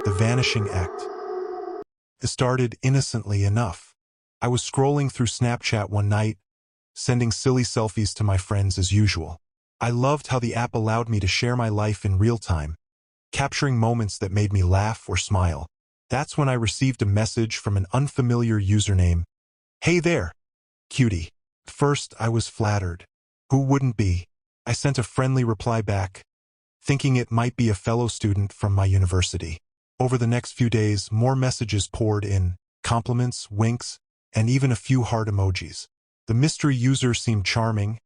the Vanishing Act. It started innocently enough. I was scrolling through Snapchat one night, sending silly selfies to my friends as usual. I loved how the app allowed me to share my life in real time, capturing moments that made me laugh or smile. That's when I received a message from an unfamiliar username. "Hey there, cutie." First, I was flattered. Who wouldn't be? I sent a friendly reply back, thinking it might be a fellow student from my university. Over the next few days, more messages poured in, compliments, winks, and even a few heart emojis. The mystery user seemed charming,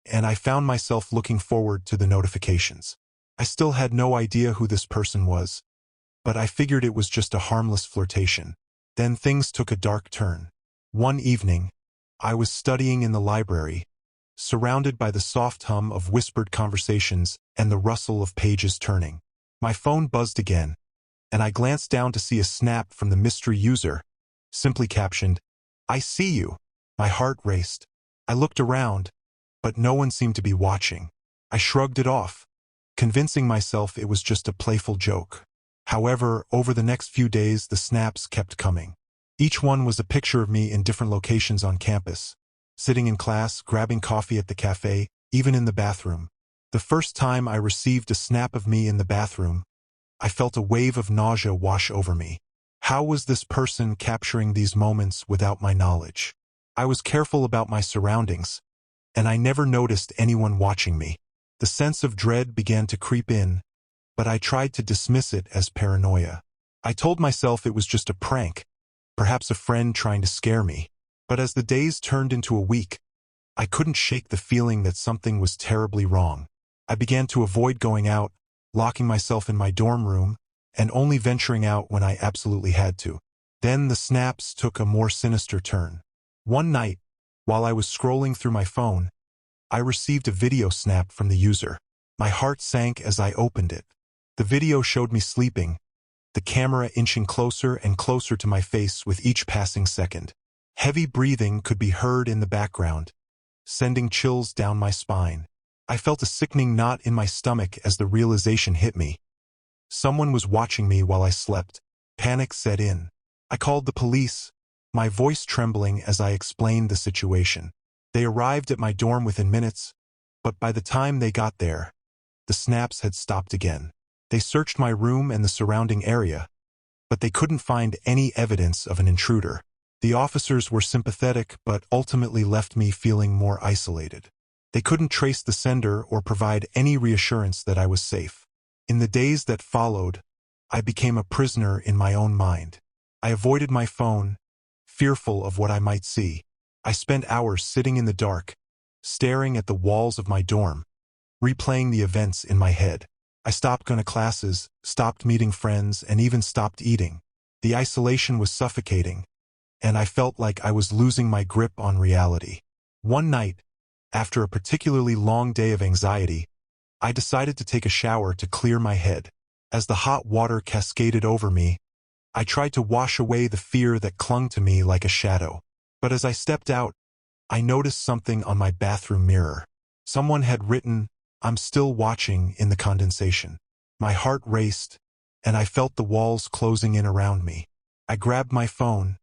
and I found myself looking forward to the notifications. I still had no idea who this person was, but I figured it was just a harmless flirtation. Then things took a dark turn. One evening, I was studying in the library, surrounded by the soft hum of whispered conversations and the rustle of pages turning. My phone buzzed again, and I glanced down to see a snap from the mystery user, simply captioned, "I see you." My heart raced. I looked around, but no one seemed to be watching. I shrugged it off, convincing myself it was just a playful joke. However, over the next few days, the snaps kept coming. Each one was a picture of me in different locations on campus, sitting in class, grabbing coffee at the cafe, even in the bathroom. The first time I received a snap of me in the bathroom, I felt a wave of nausea wash over me. How was this person capturing these moments without my knowledge? I was careful about my surroundings, and I never noticed anyone watching me. The sense of dread began to creep in, but I tried to dismiss it as paranoia. I told myself it was just a prank, perhaps a friend trying to scare me. But as the days turned into a week, I couldn't shake the feeling that something was terribly wrong. I began to avoid going out, locking myself in my dorm room, and only venturing out when I absolutely had to. Then the snaps took a more sinister turn. One night, while I was scrolling through my phone, I received a video snap from the user. My heart sank as I opened it. The video showed me sleeping, the camera inching closer and closer to my face with each passing second. Heavy breathing could be heard in the background, sending chills down my spine. I felt a sickening knot in my stomach as the realization hit me. Someone was watching me while I slept. Panic set in. I called the police, my voice trembling as I explained the situation. They arrived at my dorm within minutes, but by the time they got there, the snaps had stopped again. They searched my room and the surrounding area, but they couldn't find any evidence of an intruder. The officers were sympathetic but ultimately left me feeling more isolated. They couldn't trace the sender or provide any reassurance that I was safe. In the days that followed, I became a prisoner in my own mind. I avoided my phone, fearful of what I might see. I spent hours sitting in the dark, staring at the walls of my dorm, replaying the events in my head. I stopped going to classes, stopped meeting friends, and even stopped eating. The isolation was suffocating, and I felt like I was losing my grip on reality. One night, after a particularly long day of anxiety, I decided to take a shower to clear my head. As the hot water cascaded over me, I tried to wash away the fear that clung to me like a shadow. But as I stepped out, I noticed something on my bathroom mirror. Someone had written, "I'm still watching," in the condensation. My heart raced, and I felt the walls closing in around me. I grabbed my phone,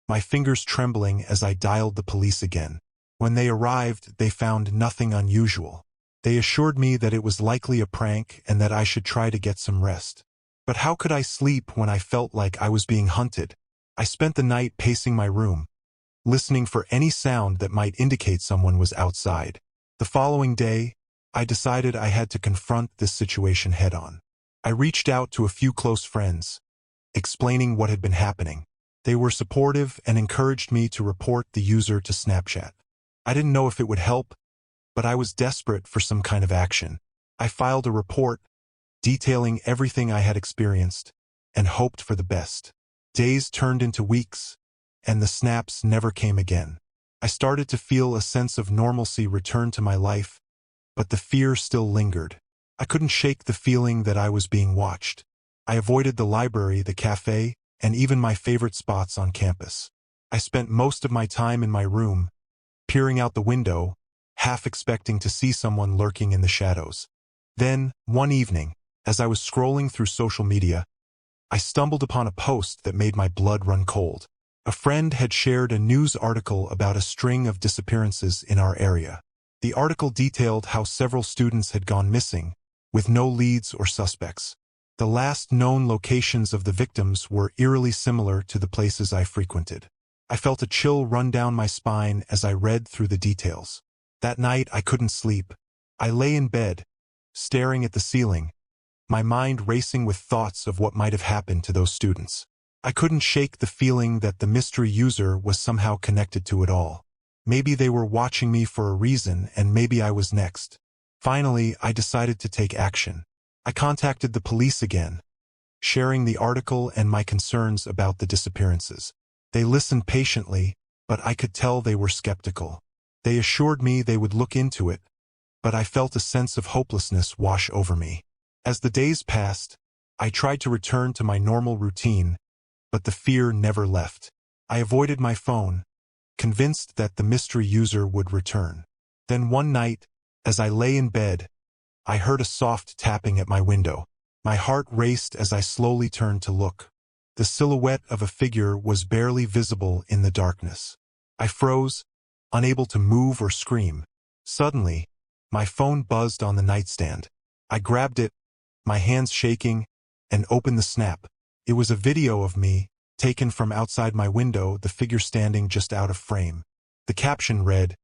my fingers trembling as I dialed the police again. When they arrived, they found nothing unusual. They assured me that it was likely a prank and that I should try to get some rest. But how could I sleep when I felt like I was being hunted? I spent the night pacing my room, listening for any sound that might indicate someone was outside. The following day, I decided I had to confront this situation head-on. I reached out to a few close friends, explaining what had been happening. They were supportive and encouraged me to report the user to Snapchat. I didn't know if it would help, but I was desperate for some kind of action. I filed a report, detailing everything I had experienced, and hoped for the best. Days turned into weeks, and the snaps never came again. I started to feel a sense of normalcy return to my life, but the fear still lingered. I couldn't shake the feeling that I was being watched. I avoided the library, the cafe, and even my favorite spots on campus. I spent most of my time in my room, peering out the window, half expecting to see someone lurking in the shadows. Then, one evening, as I was scrolling through social media, I stumbled upon a post that made my blood run cold. A friend had shared a news article about a string of disappearances in our area. The article detailed how several students had gone missing, with no leads or suspects. The last known locations of the victims were eerily similar to the places I frequented. I felt a chill run down my spine as I read through the details. That night I couldn't sleep. I lay in bed, staring at the ceiling, my mind racing with thoughts of what might have happened to those students. I couldn't shake the feeling that the mystery user was somehow connected to it all. Maybe they were watching me for a reason, and maybe I was next. Finally, I decided to take action. I contacted the police again, sharing the article and my concerns about the disappearances. They listened patiently, but I could tell they were skeptical. They assured me they would look into it, but I felt a sense of hopelessness wash over me. As the days passed, I tried to return to my normal routine, but the fear never left. I avoided my phone, convinced that the mystery user would return. Then one night, as I lay in bed, I heard a soft tapping at my window. My heart raced as I slowly turned to look. The silhouette of a figure was barely visible in the darkness. I froze, unable to move or scream. Suddenly, my phone buzzed on the nightstand. I grabbed it, my hands shaking, and opened the snap. It was a video of me, taken from outside my window, the figure standing just out of frame. The caption read,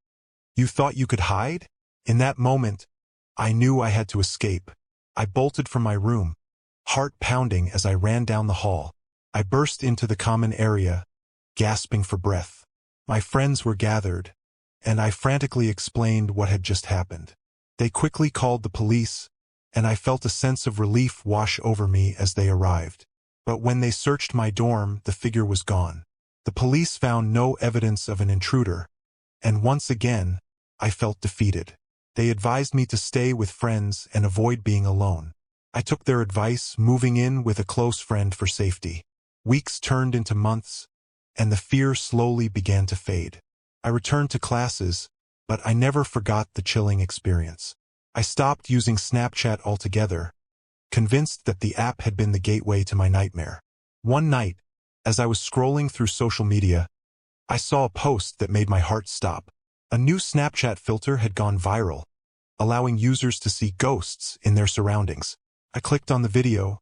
"You thought you could hide?" In that moment, I knew I had to escape. I bolted from my room, heart pounding as I ran down the hall. I burst into the common area, gasping for breath. My friends were gathered, and I frantically explained what had just happened. They quickly called the police, and I felt a sense of relief wash over me as they arrived. But when they searched my dorm, the figure was gone. The police found no evidence of an intruder, and once again, I felt defeated. They advised me to stay with friends and avoid being alone. I took their advice, moving in with a close friend for safety. Weeks turned into months, and the fear slowly began to fade. I returned to classes, but I never forgot the chilling experience. I stopped using Snapchat altogether, convinced that the app had been the gateway to my nightmare. One night, as I was scrolling through social media, I saw a post that made my heart stop. A new Snapchat filter had gone viral, allowing users to see ghosts in their surroundings. I clicked on the video,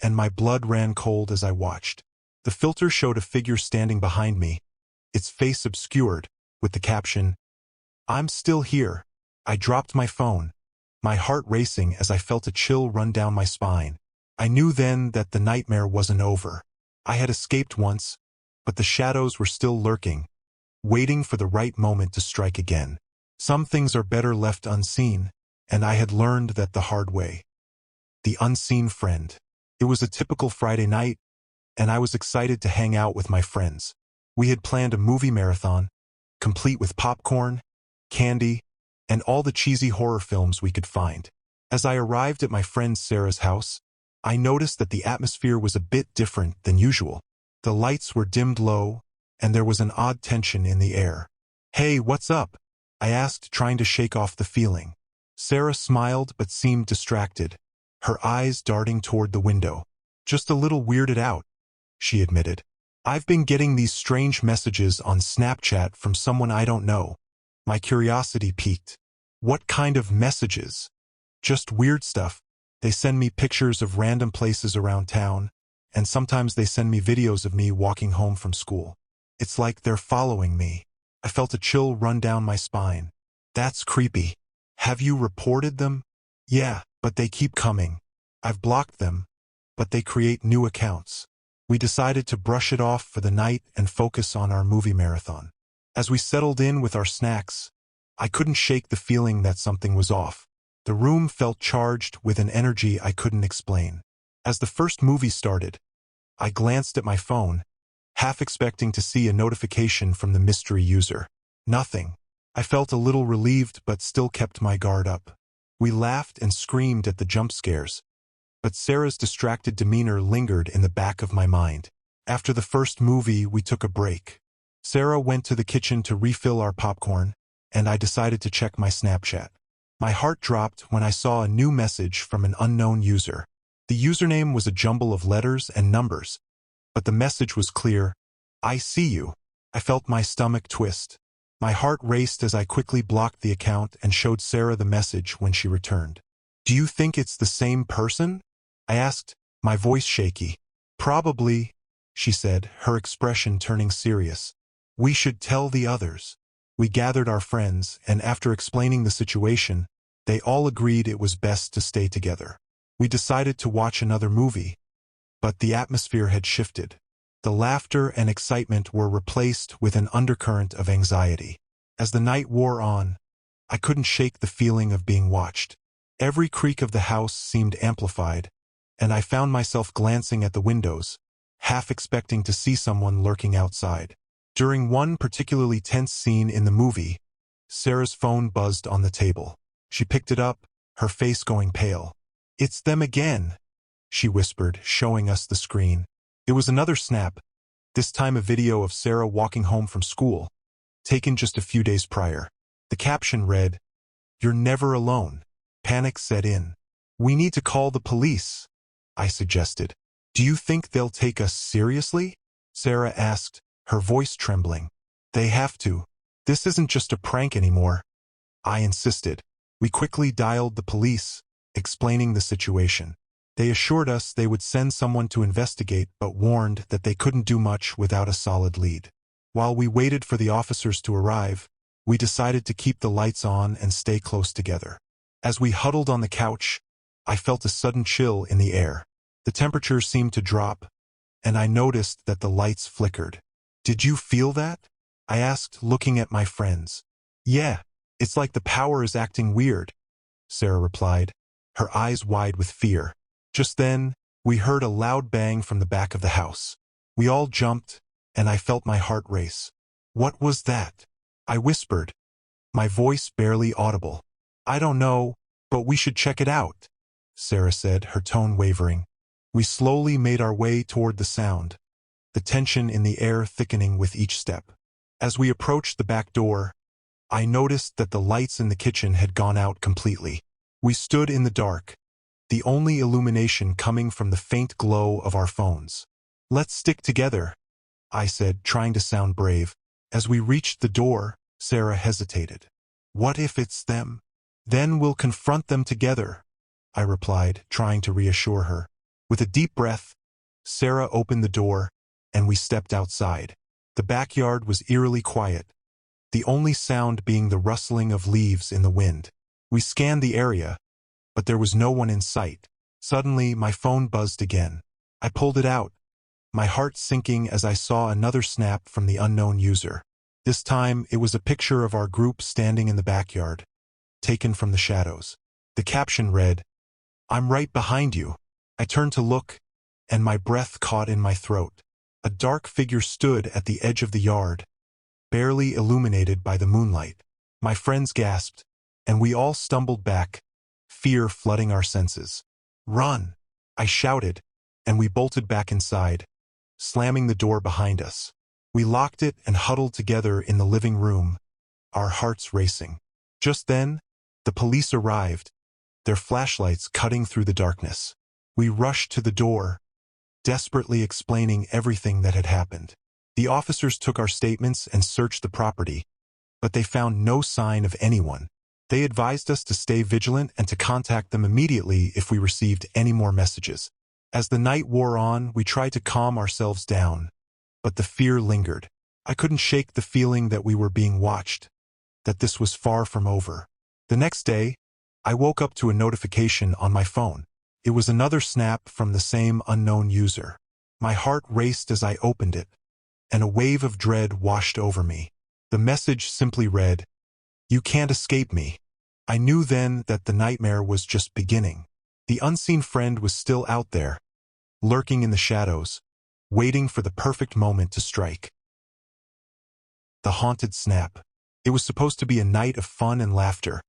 and my blood ran cold as I watched. The filter showed a figure standing behind me, its face obscured, with the caption, "I'm still here." I dropped my phone, my heart racing as I felt a chill run down my spine. I knew then that the nightmare wasn't over. I had escaped once, but the shadows were still lurking, waiting for the right moment to strike again. Some things are better left unseen, and I had learned that the hard way. The unseen friend. It was a typical Friday night, and I was excited to hang out with my friends. We had planned a movie marathon, complete with popcorn, candy, and all the cheesy horror films we could find. As I arrived at my friend Sarah's house, I noticed that the atmosphere was a bit different than usual. The lights were dimmed low, and there was an odd tension in the air. "Hey, what's up?" I asked, trying to shake off the feeling. Sarah smiled but seemed distracted, her eyes darting toward the window. "Just a little weirded out," she admitted. "I've been getting these strange messages on Snapchat from someone I don't know." My curiosity piqued. "What kind of messages?" "Just weird stuff. They send me pictures of random places around town, and sometimes they send me videos of me walking home from school. It's like they're following me." I felt a chill run down my spine. "That's creepy. Have you reported them?" "Yeah, but they keep coming. I've blocked them, but they create new accounts." We decided to brush it off for the night and focus on our movie marathon. As we settled in with our snacks, I couldn't shake the feeling that something was off. The room felt charged with an energy I couldn't explain. As the first movie started, I glanced at my phone, half expecting to see a notification from the mystery user. Nothing. I felt a little relieved but still kept my guard up. We laughed and screamed at the jump scares, but Sarah's distracted demeanor lingered in the back of my mind. After the first movie, we took a break. Sarah went to the kitchen to refill our popcorn, and I decided to check my Snapchat. My heart dropped when I saw a new message from an unknown user. The username was a jumble of letters and numbers, but the message was clear. I see you. I felt my stomach twist. My heart raced as I quickly blocked the account and showed Sarah the message when she returned. Do you think it's the same person? I asked, my voice shaky. Probably, she said, her expression turning serious. We should tell the others. We gathered our friends, and after explaining the situation, they all agreed it was best to stay together. We decided to watch another movie, but the atmosphere had shifted. The laughter and excitement were replaced with an undercurrent of anxiety. As the night wore on, I couldn't shake the feeling of being watched. Every creak of the house seemed amplified, and I found myself glancing at the windows, half expecting to see someone lurking outside. During one particularly tense scene in the movie, Sarah's phone buzzed on the table. She picked it up, her face going pale. It's them again, she whispered, showing us the screen. It was another snap, this time a video of Sarah walking home from school, taken just a few days prior. The caption read, "You're never alone." Panic set in. "We need to call the police," I suggested. "Do you think they'll take us seriously?" Sarah asked, her voice trembling. "They have to. This isn't just a prank anymore," I insisted. We quickly dialed the police, explaining the situation. They assured us they would send someone to investigate, but warned that they couldn't do much without a solid lead. While we waited for the officers to arrive, we decided to keep the lights on and stay close together. As we huddled on the couch, I felt a sudden chill in the air. The temperature seemed to drop, and I noticed that the lights flickered. "Did you feel that?" I asked, looking at my friends. "Yeah, it's like the power is acting weird," Sarah replied, her eyes wide with fear. Just then, we heard a loud bang from the back of the house. We all jumped, and I felt my heart race. "What was that?" I whispered, my voice barely audible. "I don't know, but we should check it out," Sarah said, her tone wavering. We slowly made our way toward the sound, the tension in the air thickening with each step. As we approached the back door, I noticed that the lights in the kitchen had gone out completely. We stood in the dark, the only illumination coming from the faint glow of our phones. "Let's stick together," I said, trying to sound brave. As we reached the door, Sarah hesitated. "What if it's them? Then we'll confront them together," I replied, trying to reassure her. With a deep breath, Sarah opened the door, and we stepped outside. The backyard was eerily quiet, the only sound being the rustling of leaves in the wind. We scanned the area, but there was no one in sight. Suddenly, my phone buzzed again. I pulled it out, my heart sinking as I saw another snap from the unknown user. This time, it was a picture of our group standing in the backyard, taken from the shadows. The caption read, "I'm right behind you." I turned to look, and my breath caught in my throat. A dark figure stood at the edge of the yard, barely illuminated by the moonlight. My friends gasped, and we all stumbled back, fear flooding our senses. "Run!" I shouted, and we bolted back inside, slamming the door behind us. We locked it and huddled together in the living room, our hearts racing. Just then, the police arrived, their flashlights cutting through the darkness. We rushed to the door, desperately explaining everything that had happened. The officers took our statements and searched the property, but they found no sign of anyone. They advised us to stay vigilant and to contact them immediately if we received any more messages. As the night wore on, we tried to calm ourselves down, but the fear lingered. I couldn't shake the feeling that we were being watched, that this was far from over. The next day, I woke up to a notification on my phone. It was another snap from the same unknown user. My heart raced as I opened it, and a wave of dread washed over me. The message simply read, "You can't escape me." I knew then that the nightmare was just beginning. The unseen friend was still out there, lurking in the shadows, waiting for the perfect moment to strike. The haunted snap. It was supposed to be a night of fun and laughter,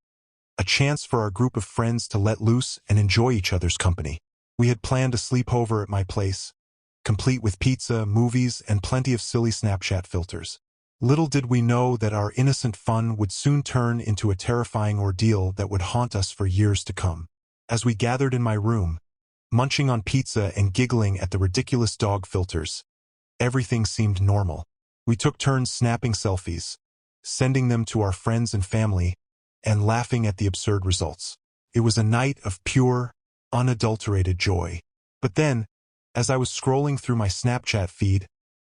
a chance for our group of friends to let loose and enjoy each other's company. We had planned a sleepover at my place, complete with pizza, movies, and plenty of silly Snapchat filters. Little did we know that our innocent fun would soon turn into a terrifying ordeal that would haunt us for years to come. As we gathered in my room, munching on pizza and giggling at the ridiculous dog filters. Everything seemed normal. We took turns snapping selfies, sending them to our friends and family, and laughing at the absurd results. It was a night of pure, unadulterated joy. But then, as I was scrolling through my Snapchat feed,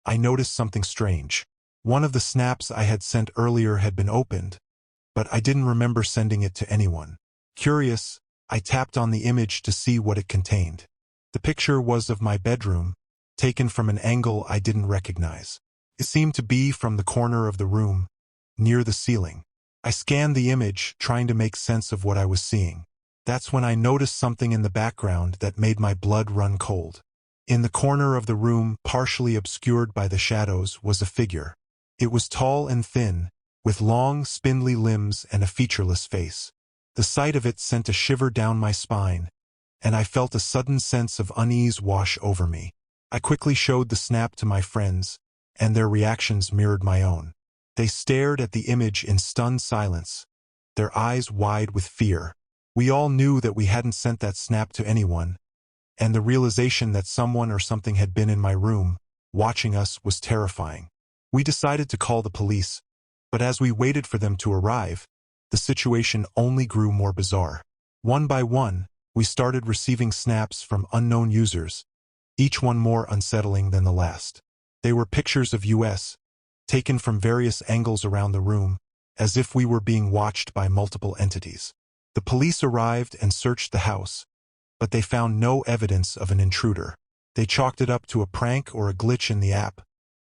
I noticed something strange. One of the snaps I had sent earlier had been opened, but I didn't remember sending it to anyone. Curious, I tapped on the image to see what it contained. The picture was of my bedroom, taken from an angle I didn't recognize. It seemed to be from the corner of the room, near the ceiling. I scanned the image, trying to make sense of what I was seeing. That's when I noticed something in the background that made my blood run cold. In the corner of the room, partially obscured by the shadows, was a figure. It was tall and thin, with long, spindly limbs and a featureless face. The sight of it sent a shiver down my spine, and I felt a sudden sense of unease wash over me. I quickly showed the snap to my friends, and their reactions mirrored my own. They stared at the image in stunned silence, their eyes wide with fear. We all knew that we hadn't sent that snap to anyone, and the realization that someone or something had been in my room, watching us, was terrifying. We decided to call the police, but as we waited for them to arrive, the situation only grew more bizarre. One by one, we started receiving snaps from unknown users, each one more unsettling than the last. They were pictures of us, taken from various angles around the room, as if we were being watched by multiple entities. The police arrived and searched the house, but they found no evidence of an intruder. They chalked it up to a prank or a glitch in the app,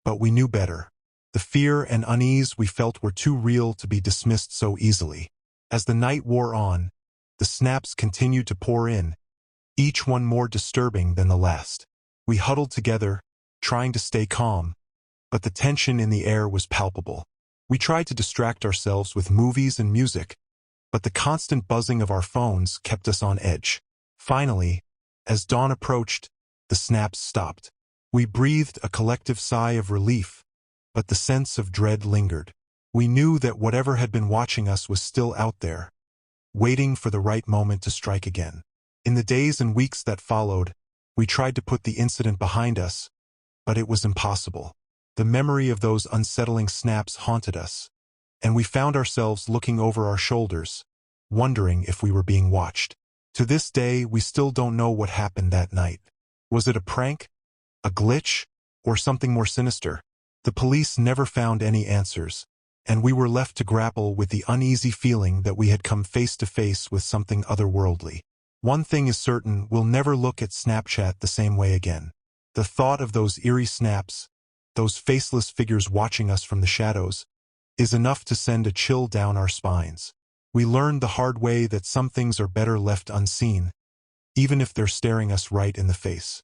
but we knew better. The fear and unease we felt were too real to be dismissed so easily. As the night wore on, the snaps continued to pour in, each one more disturbing than the last. We huddled together, trying to stay calm, but the tension in the air was palpable. We tried to distract ourselves with movies and music, but the constant buzzing of our phones kept us on edge. Finally, as dawn approached, the snaps stopped. We breathed a collective sigh of relief, but the sense of dread lingered. We knew that whatever had been watching us was still out there, waiting for the right moment to strike again. In the days and weeks that followed, we tried to put the incident behind us, but it was impossible. The memory of those unsettling snaps haunted us, and we found ourselves looking over our shoulders, wondering if we were being watched. To this day, we still don't know what happened that night. Was it a prank, a glitch, or something more sinister? The police never found any answers, and we were left to grapple with the uneasy feeling that we had come face to face with something otherworldly. One thing is certain: we'll never look at Snapchat the same way again. The thought of those eerie snaps, those faceless figures watching us from the shadows, is enough to send a chill down our spines. We learned the hard way that some things are better left unseen, even if they're staring us right in the face.